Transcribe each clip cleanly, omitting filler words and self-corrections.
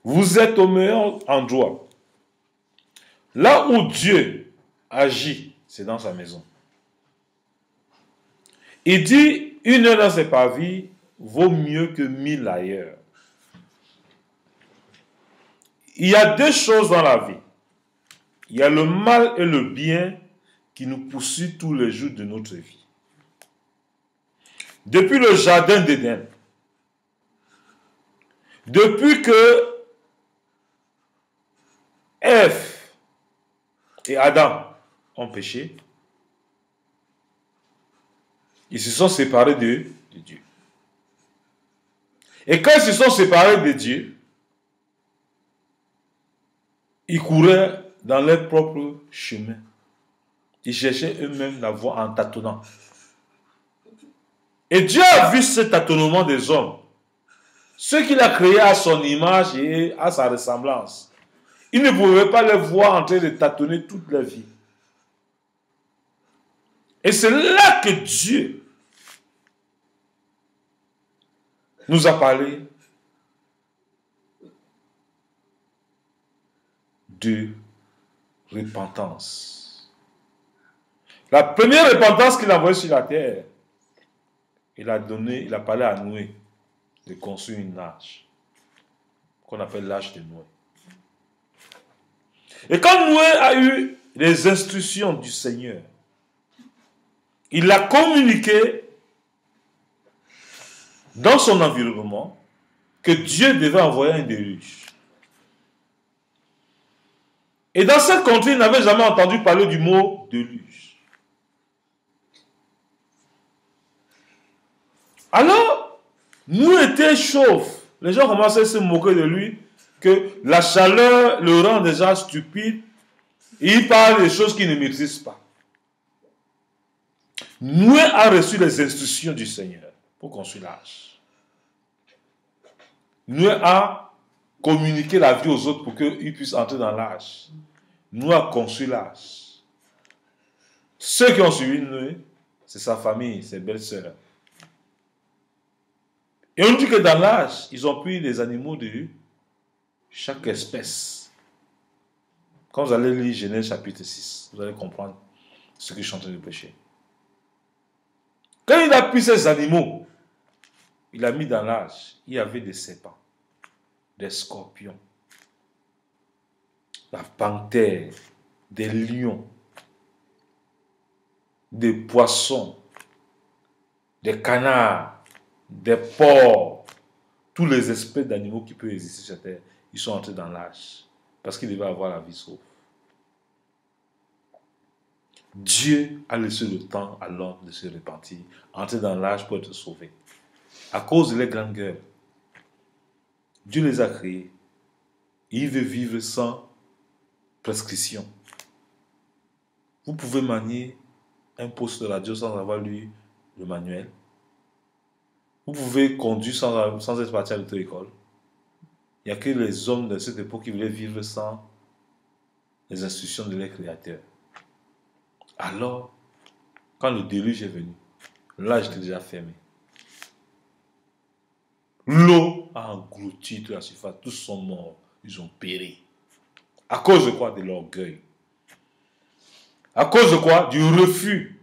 Vous êtes au meilleur endroit. Là où Dieu agit, c'est dans sa maison. Il dit, une heure dans ses parvis vaut mieux que 1000 ailleurs. Il y a deux choses dans la vie. Il y a le mal et le bien qui nous poursuivent tous les jours de notre vie. Depuis le jardin d'Éden, depuis que Ève et Adam ont péché, ils se sont séparés de Dieu. Et quand ils se sont séparés de Dieu, ils couraient dans leur propre chemin. Ils cherchaient eux-mêmes la voie en tâtonnant. Et Dieu a vu ce tâtonnement des hommes, ceux qu'il a créés à son image et à sa ressemblance. Il ne pouvait pas les voir en train de tâtonner toute leur vie. Et c'est là que Dieu nous a parlé de repentance. La première repentance qu'il a envoyée sur la terre, il a parlé à Noé de construire une arche qu'on appelle l'arche de Noé. Et quand Noé a eu les instructions du Seigneur, il a communiqué dans son environnement que Dieu devait envoyer un déluge. Et dans cette contrée, il n'avait jamais entendu parler du mot déluge. Alors, nous était chauffe. Les gens commençaient à se moquer de lui, que la chaleur le rend déjà stupide. Et il parle des choses qu'il ne maîtrise pas. Noé a reçu les instructions du Seigneur pour construire l'arche. Noé a communiqué la vie aux autres pour qu'ils puissent entrer dans l'arche. Noé a construit l'arche. Ceux qui ont suivi Noé, c'est sa famille, ses belles-sœurs. Et on dit que dans l'arche, ils ont pris des animaux de chaque espèce. Quand vous allez lire Genèse chapitre 6, vous allez comprendre ce que je suis en train de prêcher. Quand il a pris ces animaux, il a mis dans l'arche, il y avait des serpents, des scorpions, la panthère, des lions, des poissons, des canards, des porcs, tous les espèces d'animaux qui peuvent exister sur terre, ils sont entrés dans l'arche parce qu'ils devaient avoir la vie sauve. Dieu a laissé le temps à l'homme de se repentir, entrer dans l'arche pour être sauvé. À cause de leur grande gueule, Dieu les a créés. Il veut vivre sans prescription. Vous pouvez manier un poste de radio sans avoir lu le manuel. Vous pouvez conduire sans être parti à l'auto-école. Il n'y a que les hommes de cette époque qui voulaient vivre sans les instructions de leur Créateur. Alors, quand le déluge est venu, l'âge était déjà fermé. L'eau a englouti toute la surface. Tous sont morts. Ils ont péri. À cause de quoi? De l'orgueil. À cause de quoi? Du refus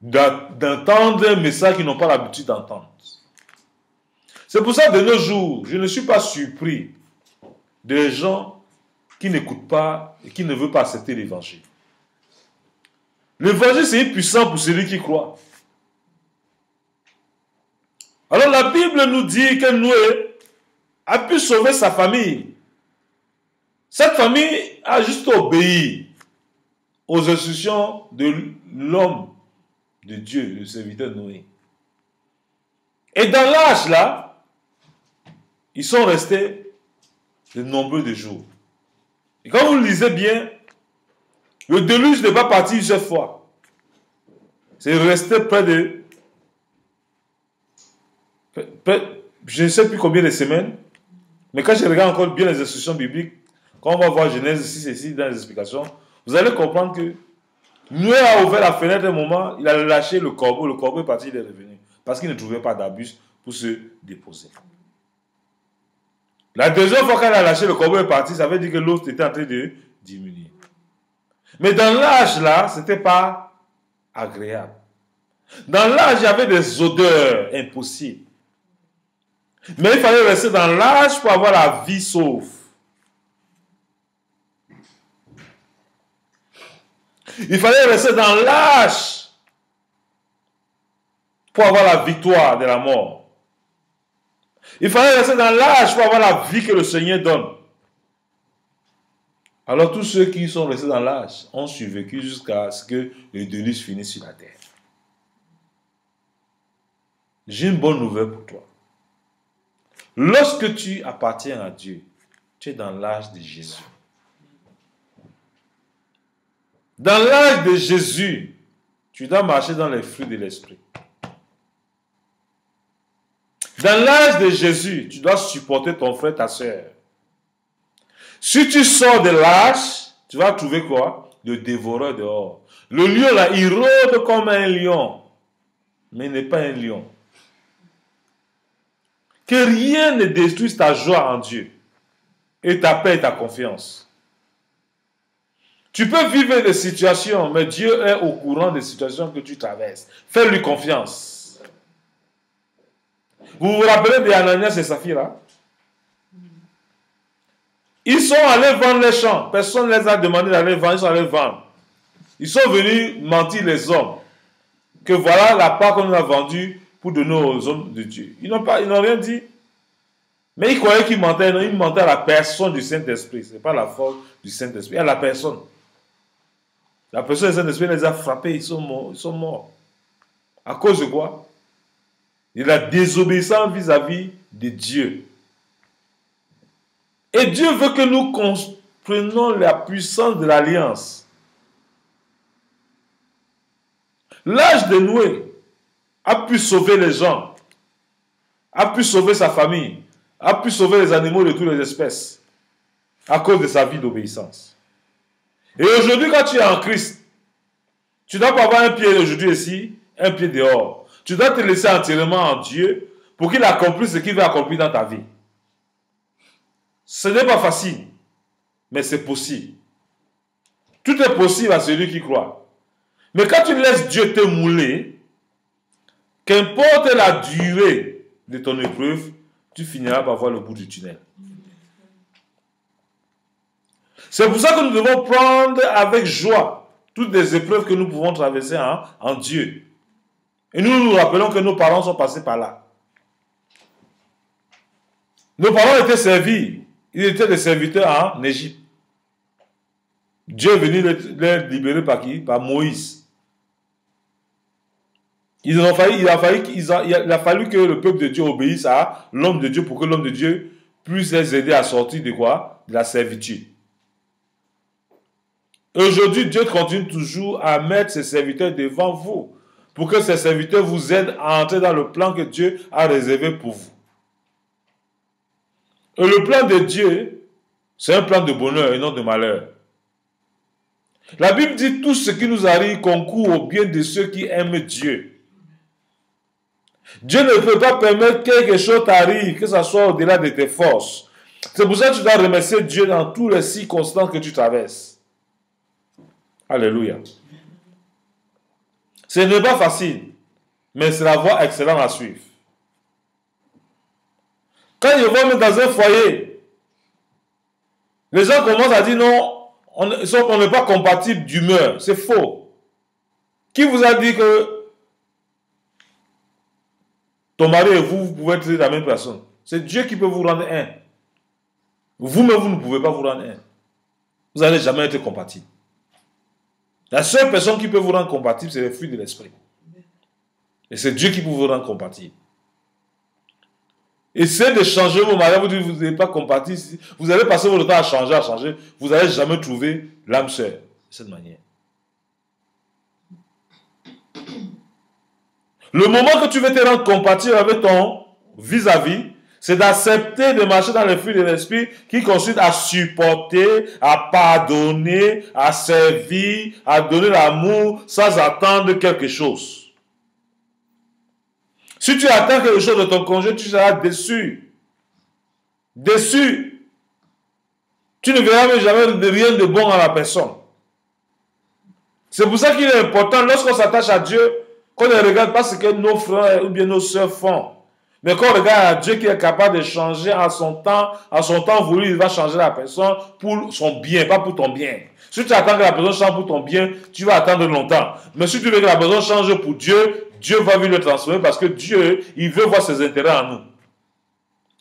d'entendre un message qu'ils n'ont pas l'habitude d'entendre. C'est pour ça, de nos jours, je ne suis pas surpris des gens qui n'écoutent pas et qui ne veulent pas accepter l'évangile. L'évangile, c'est puissant pour celui qui croit. Alors la Bible nous dit que Noé a pu sauver sa famille. Cette famille a juste obéi aux instructions de l'homme de Dieu, le serviteur Noé. Et dans l'arche là, ils sont restés de nombreux de jours. Et quand vous lisez bien, le déluge n'est pas parti une seule fois. C'est resté près de... je ne sais plus combien de semaines, mais quand je regarde encore bien les instructions bibliques, quand on va voir Genèse 6 et 6 dans les explications, vous allez comprendre que Noé a ouvert la fenêtre un moment, il a lâché le corbeau est parti, il est revenu, parce qu'il ne trouvait pas d'abus pour se déposer. La deuxième fois qu'elle a lâché, le corbeau est parti, ça veut dire que l'autre était en train de diminuer. Mais dans l'âge là, ce n'était pas agréable. Dans l'âge, il y avait des odeurs impossibles. Mais il fallait rester dans l'âge pour avoir la vie sauve. Il fallait rester dans l'âge pour avoir la victoire de la mort. Il fallait rester dans l'âge pour avoir la vie que le Seigneur donne. Alors tous ceux qui sont restés dans l'âge ont survécu jusqu'à ce que le déluge finisse sur la terre. J'ai une bonne nouvelle pour toi. Lorsque tu appartiens à Dieu, tu es dans l'âge de Jésus. Dans l'âge de Jésus, tu dois marcher dans les fruits de l'esprit. Dans l'âge de Jésus, tu dois supporter ton frère, ta soeur. Si tu sors de l'âge, tu vas trouver quoi? Le dévoreur dehors. Le lion là, il rôde comme un lion, mais il n'est pas un lion. Que rien ne détruise ta joie en Dieu et ta paix et ta confiance. Tu peux vivre des situations, mais Dieu est au courant des situations que tu traverses. Fais-lui confiance. Vous vous rappelez de Ananias et Saphira? Ils sont allés vendre les champs. Personne ne les a demandé d'aller vendre. Ils sont allés vendre. Ils sont venus mentir les hommes. Que voilà la part qu'on a vendue pour donner aux hommes de Dieu. Ils n'ont rien dit. Mais ils croyaient qu'ils mentaient. Non, ils mentaient à la personne du Saint-Esprit. Ce n'est pas la force du Saint-Esprit. À la personne. La personne du Saint-Esprit les a frappés. Ils sont morts. À cause de quoi? De la désobéissance vis-à-vis de Dieu. Et Dieu veut que nous comprenions la puissance de l'alliance. L'âge de Noé a pu sauver les gens, a pu sauver sa famille, a pu sauver les animaux de toutes les espèces à cause de sa vie d'obéissance. Et aujourd'hui, quand tu es en Christ, tu dois pas avoir un pied aujourd'hui ici, un pied dehors. Tu dois te laisser entièrement en Dieu pour qu'il accomplisse ce qu'il veut accomplir dans ta vie. Ce n'est pas facile, mais c'est possible. Tout est possible à celui qui croit. Mais quand tu laisses Dieu te mouler, qu'importe la durée de ton épreuve, tu finiras par voir le bout du tunnel. C'est pour ça que nous devons prendre avec joie toutes les épreuves que nous pouvons traverser en Dieu. Et nous nous rappelons que nos parents sont passés par là. Nos parents étaient servis. Ils étaient des serviteurs en Égypte. Dieu est venu les libérer par qui? Par Moïse. Il a fallu que le peuple de Dieu obéisse à l'homme de Dieu pour que l'homme de Dieu puisse les aider à sortir de quoi? De la servitude. Aujourd'hui, Dieu continue toujours à mettre ses serviteurs devant vous pour que ces serviteurs vous aident à entrer dans le plan que Dieu a réservé pour vous. Et le plan de Dieu, c'est un plan de bonheur et non de malheur. La Bible dit tout ce qui nous arrive concourt au bien de ceux qui aiment Dieu. Dieu ne peut pas permettre que quelque chose t'arrive, que ça soit au-delà de tes forces. C'est pour ça que tu dois remercier Dieu dans toutes les circonstances que tu traverses. Alléluia. Ce n'est pas facile, mais c'est la voie excellente à suivre. Quand je vais mettre dans un foyer, les gens commencent à dire non, on n'est pas compatible d'humeur. C'est faux. Qui vous a dit que ton mari et vous pouvez être la même personne? C'est Dieu qui peut vous rendre un. Vous-même, vous ne pouvez pas vous rendre un. Vous n'allez jamais être compatible. La seule personne qui peut vous rendre compatible, c'est le fruit de l'esprit. Et c'est Dieu qui peut vous rendre compatible. Essayez de changer vos mariages, vous dites que vous n'êtes pas compatible. Vous allez passer votre temps à changer. Vous n'allez jamais trouver l'âme sœur de cette manière. Le moment que tu veux te rendre compatible avec ton vis-à-vis, c'est d'accepter de marcher dans les fruits de l'esprit qui consiste à supporter, à pardonner, à servir, à donner l'amour sans attendre quelque chose. Si tu attends quelque chose de ton conjoint, tu seras déçu. déçu. Tu ne verras même jamais rien de bon à la personne. C'est pour ça qu'il est important, lorsqu'on s'attache à Dieu, qu'on ne regarde pas ce que nos frères ou bien nos soeurs font. Mais qu'on regarde à Dieu qui est capable de changer à son temps voulu, il va changer la personne pour son bien, pas pour ton bien. Si tu attends que la personne change pour ton bien, tu vas attendre longtemps. Mais si tu veux que la personne change pour Dieu, Dieu va venir le transformer parce que Dieu, il veut voir ses intérêts en nous.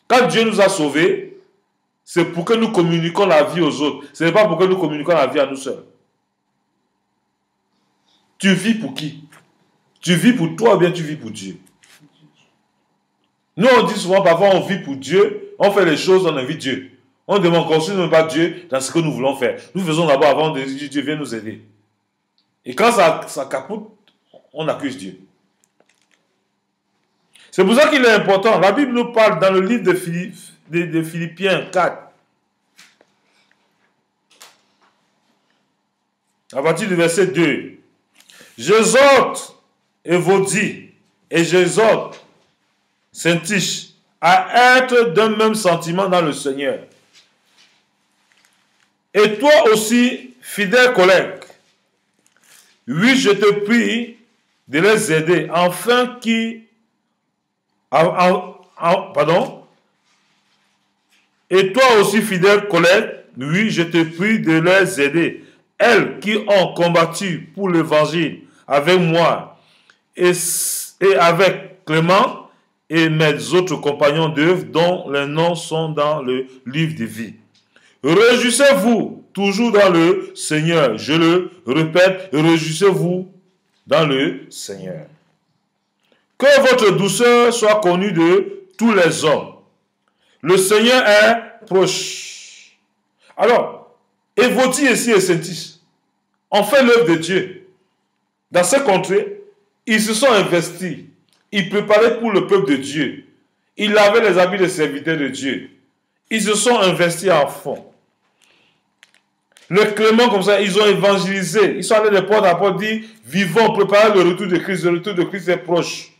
Quand Dieu nous a sauvés, c'est pour que nous communiquions la vie aux autres. Ce n'est pas pour que nous communiquions la vie à nous seuls. Tu vis pour qui? Tu vis pour toi ou bien tu vis pour Dieu? Nous, on dit souvent, parfois, on vit pour Dieu, on fait les choses, on invite Dieu. On demande, consulte pas Dieu dans ce que nous voulons faire. Nous faisons d'abord avant de dire, Dieu, viens nous aider. Et quand ça capote, on accuse Dieu. C'est pour ça qu'il est important. La Bible nous parle dans le livre de Philippiens 4. À partir du verset 2. J'exhorte Évodie et j'exhorte Syntyche à être d'un même sentiment dans le Seigneur. Et toi aussi, fidèle collègue, oui, je te prie de les aider, afin qu'ils... Pardon. Et toi aussi, fidèle collègue, oui, je te prie de les aider, elles qui ont combattu pour l'évangile avec moi et avec Clément et mes autres compagnons d'œuvre dont les noms sont dans le livre de vie. Réjouissez-vous toujours dans le Seigneur. Je le répète, réjouissez-vous dans le Seigneur. Que votre douceur soit connue de tous les hommes. Le Seigneur est proche. Alors, Évodie ici et Syntyche ont fait l'œuvre de Dieu. Dans ces contrées, ils se sont investis. Ils préparaient pour le peuple de Dieu. Ils lavaient les habits des serviteurs de Dieu. Ils se sont investis à fond. Le Clément, comme ça, ils ont évangélisé. Ils sont allés de porte à porte dire, vivons, préparez le retour de Christ. Le retour de Christ est proche.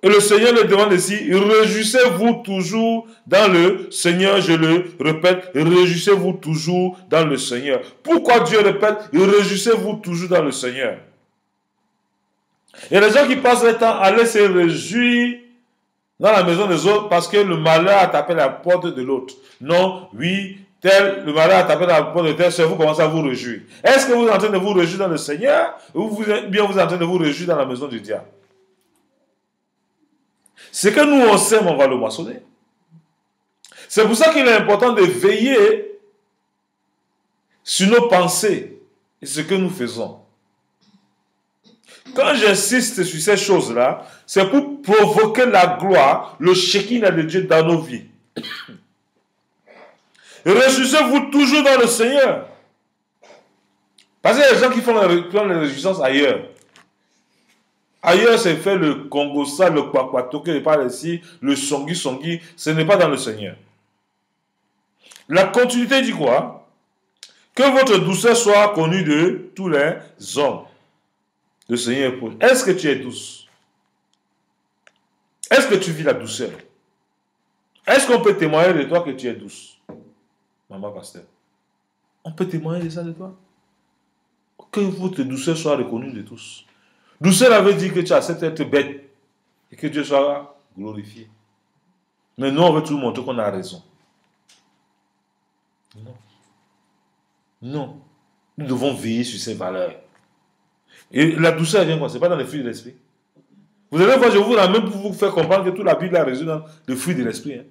Et le Seigneur le demande ici, réjouissez-vous toujours dans le Seigneur, je le répète, réjouissez-vous toujours dans le Seigneur. Pourquoi Dieu répète, réjouissez-vous toujours dans le Seigneur? Il y a des gens qui passent le temps à aller se réjouir dans la maison des autres parce que le malheur a tapé la porte de l'autre. Non, oui, le malheur a tapé la porte de tel, c'est vous commencez à vous réjouir. Est-ce que vous êtes en train de vous réjouir dans le Seigneur ou bien vous êtes en train de vous réjouir dans la maison du diable? Ce que nous on sème, on va le moissonner. C'est pour ça qu'il est important de veiller sur nos pensées et ce que nous faisons. Quand j'insiste sur ces choses-là, c'est pour provoquer la gloire, le shekinah de Dieu dans nos vies. Réjouissez-vous toujours dans le Seigneur. Parce qu'il y a des gens qui font les réjouissances ailleurs. Ailleurs, c'est fait le Congosa, le Kwakwatoke, le Songi, ce n'est pas dans le Seigneur. La continuité dit quoi? Que votre douceur soit connue de tous les hommes. Le Seigneur est proche. Est-ce que tu es douce? Est-ce que tu vis la douceur? Est-ce qu'on peut témoigner de toi que tu es douce? Maman pasteur. On peut témoigner de ça de toi? Que votre douceur soit reconnue de tous. Douceur veut dire que tu acceptes d'être bête et que Dieu soit glorifié. Mais nous, on veut toujours montrer qu'on a raison. Non. Non. Nous devons veiller sur ces valeurs. Et la douceur vient quoi? Ce n'est pas dans les fruits de l'esprit. Vous allez voir, je vous ramène pour vous faire comprendre que toute la Bible a résumé dans les fruits de l'esprit. Hein.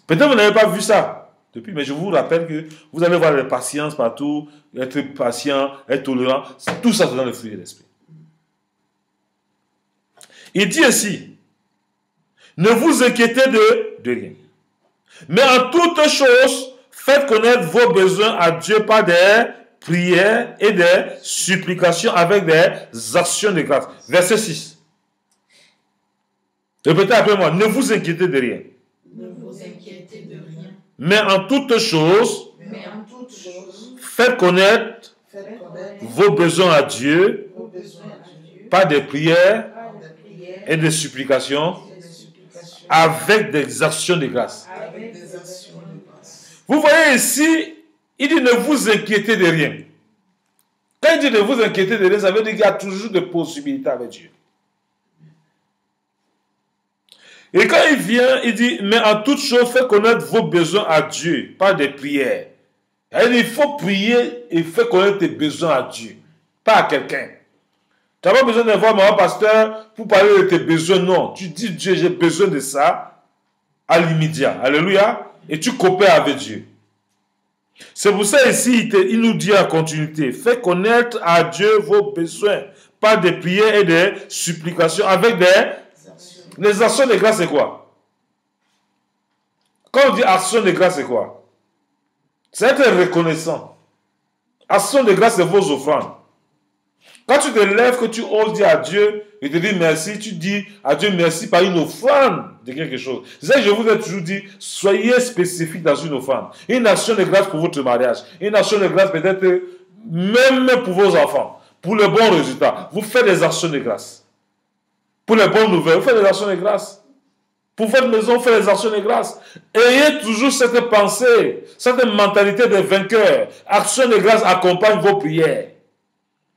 Peut-être que vous n'avez pas vu ça depuis, mais je vous rappelle que vous allez voir la patience partout, être patient, être tolérant, tout ça c'est dans les fruits de l'esprit. Il dit ainsi, ne vous inquiétez de rien. Mais en toutes choses, faites connaître vos besoins à Dieu par des prières et des supplications avec des actions de grâce. Verset 6. Répétez après moi, ne vous inquiétez de rien. Ne vous inquiétez de rien. Mais en toutes choses, faites connaître vos besoins à Dieu par des prières et des supplications avec des actions de grâce. Avec des actions de grâce. Vous voyez ici, il dit ne vous inquiétez de rien. Quand il dit ne vous inquiétez de rien, ça veut dire qu'il y a toujours des possibilités avec Dieu. Et quand il vient, il dit, mais en toute chose, faites connaître vos besoins à Dieu, pas des prières. Il faut prier et faire connaître tes besoins à Dieu, pas à quelqu'un. Tu n'as pas besoin de voir mon pasteur pour parler de tes besoins, non. Tu dis, Dieu, j'ai besoin de ça à l'immédiat. Alléluia. Et tu coopères avec Dieu. C'est pour ça ici, il nous dit en continuité, faites connaître à Dieu vos besoins, pas des prières et des supplications, avec les actions de grâce, c'est quoi? Quand on dit action de grâce, c'est quoi? C'est être reconnaissant. Action de grâce, c'est vos offrandes. Quand tu te lèves, que tu oses dire à Dieu, et te dis merci, tu dis à Dieu merci par une offrande de quelque chose. C'est ça que je vous ai toujours dit, soyez spécifique dans une offrande. Une action de grâce pour votre mariage. Une action de grâce peut-être même pour vos enfants. Pour le bon résultat. Vous faites des actions de grâce. Pour les bonnes nouvelles, vous faites des actions de grâce. Pour votre maison, vous faites des actions de grâce. Ayez toujours cette pensée, cette mentalité de vainqueur. Action de grâce accompagne vos prières.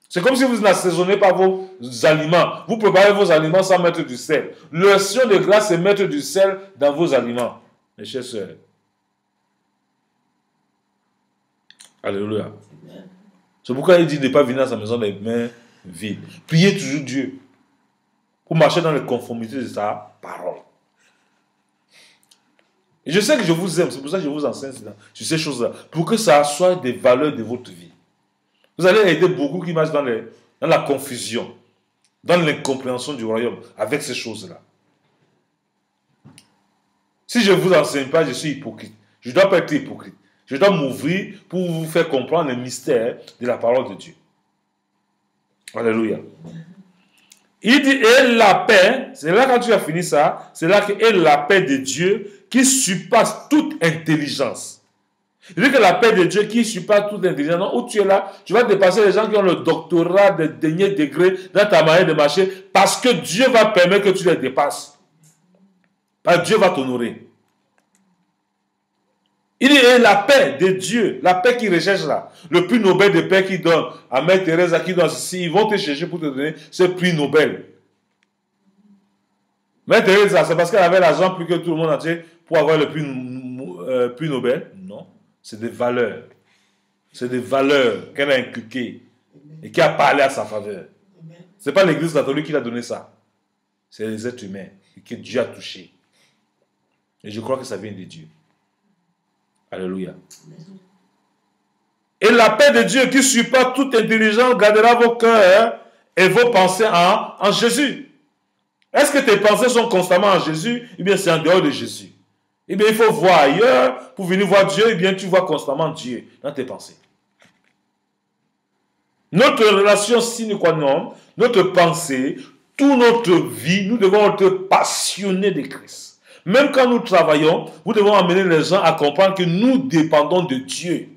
C'est comme si vous n'assaisonnez pas vos aliments. Vous préparez vos aliments sans mettre du sel. L'action de grâce, c'est mettre du sel dans vos aliments, mes chers sœurs. Alléluia. C'est pourquoi il dit de ne pas venir à sa maison les mains vides. Priez toujours Dieu pour marcher dans les conformités de sa parole. Et je sais que je vous aime, c'est pour ça que je vous enseigne sur ces choses-là, pour que ça soit des valeurs de votre vie. Vous allez aider beaucoup qui marchent dans la confusion, dans l'incompréhension du royaume, avec ces choses-là. Si je ne vous enseigne pas, je suis hypocrite. Je ne dois pas être hypocrite. Je dois m'ouvrir pour vous faire comprendre le mystère de la parole de Dieu. Alléluia. Il dit, et la paix, c'est là quand tu as fini ça, c'est là que et la paix de Dieu qui surpasse toute intelligence. Il dit que la paix de Dieu qui surpasse toute intelligence, non, où tu es là, tu vas dépasser les gens qui ont le doctorat de dernier degré dans ta manière de marcher, parce que Dieu va permettre que tu les dépasses. Parce que Dieu va t'honorer. Il dit, et la paix de Dieu, la paix qu'il recherche là, le prix Nobel de paix qu'il donne à Mère Thérèse, qui donne ici, ils vont te chercher pour te donner ce prix Nobel. Mère Thérèse, c'est parce qu'elle avait l'argent plus que tout le monde entier pour avoir le prix Nobel? Non, c'est des valeurs. C'est des valeurs qu'elle a inculquées et qui a parlé à sa faveur. Ce n'est pas l'Église catholique qui l'a donné ça. C'est les êtres humains que Dieu a touchés. Et je crois que ça vient de Dieu. Alléluia. Et la paix de Dieu qui surpasse toute intelligence gardera vos cœurs et vos pensées en Jésus. Est-ce que tes pensées sont constamment en Jésus ou bien c'est en dehors de Jésus? Eh bien, il faut voir ailleurs pour venir voir Dieu. Eh bien, tu vois constamment Dieu dans tes pensées. Notre relation sine qua non, notre pensée, toute notre vie, nous devons être passionnés de Christ. Même quand nous travaillons, nous devons amener les gens à comprendre que nous dépendons de Dieu.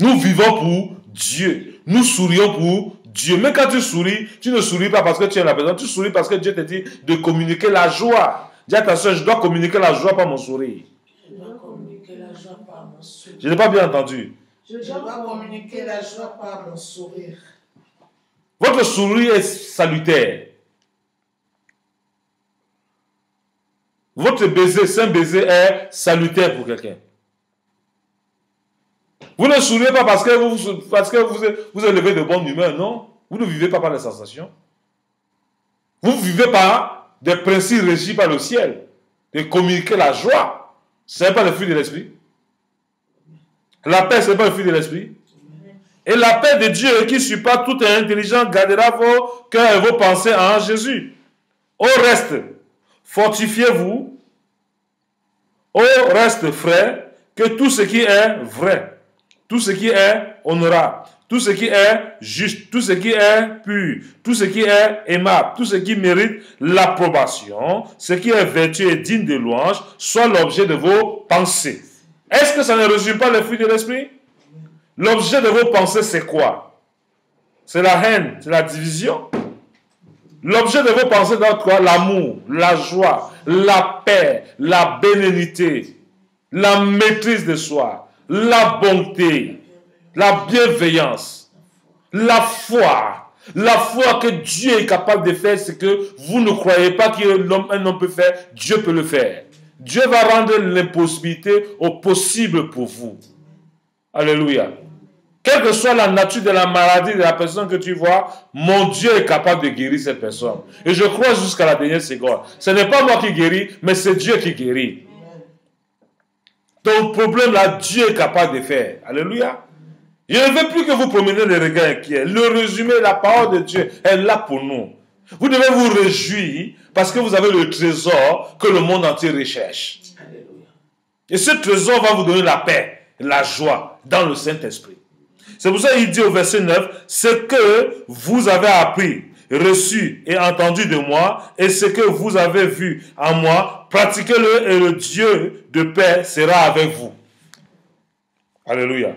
Nous vivons pour Dieu. Nous sourions pour Dieu. Mais quand tu souris, tu ne souris pas parce que tu es la personne. Tu souris parce que Dieu te dit de communiquer la joie. Dis à ta soeur, je dois communiquer la joie par mon sourire. Je dois communiquer la joie par mon sourire. Je n'ai pas bien entendu. Je dois communiquer la joie par mon sourire. Votre sourire est salutaire. Votre baiser, saint baiser est salutaire pour quelqu'un. Vous ne souriez pas parce que vous élevez de bonne humeur, non. Vous ne vivez pas par les sensations. Vous vivez par des principes régis par le ciel. De communiquer la joie. Ce n'est pas le fruit de l'esprit. La paix, ce n'est pas le fruit de l'esprit. Et la paix de Dieu qui surpasse toute intelligence gardera vos cœurs et vos pensées en Jésus. Au reste, fortifiez-vous. Au reste, frères, que tout ce qui est vrai, tout ce qui est honorable, tout ce qui est juste, tout ce qui est pur, tout ce qui est aimable, tout ce qui mérite l'approbation, ce qui est vertueux et digne de louange, soit l'objet de vos pensées. Est-ce que ça ne résume pas le fruit de l'esprit? L'objet de vos pensées, c'est quoi? C'est la haine, c'est la division. L'objet de vos pensées doit être quoi? L'amour, la joie, la paix, la bénédiction, la maîtrise de soi, la bonté, la bienveillance, la foi. La foi que Dieu est capable de faire, c'est que vous ne croyez pas qu'un homme peut faire, Dieu peut le faire. Dieu va rendre l'impossibilité au possible pour vous. Alléluia. Quelle que soit la nature de la maladie de la personne que tu vois, mon Dieu est capable de guérir cette personne. Et je crois jusqu'à la dernière seconde. Ce n'est pas moi qui guéris, mais c'est Dieu qui guérit. Ton problème là, Dieu est capable de faire. Alléluia. Je ne veux plus que vous promeniez les regards inquiets. Le résumé, la parole de Dieu est là pour nous. Vous devez vous réjouir parce que vous avez le trésor que le monde entier recherche. Alléluia. Et ce trésor va vous donner la paix, la joie dans le Saint-Esprit. C'est pour ça qu'il dit au verset 9, ce que vous avez appris, reçu et entendu de moi, et ce que vous avez vu en moi, pratiquez-le et le Dieu de paix sera avec vous. Alléluia.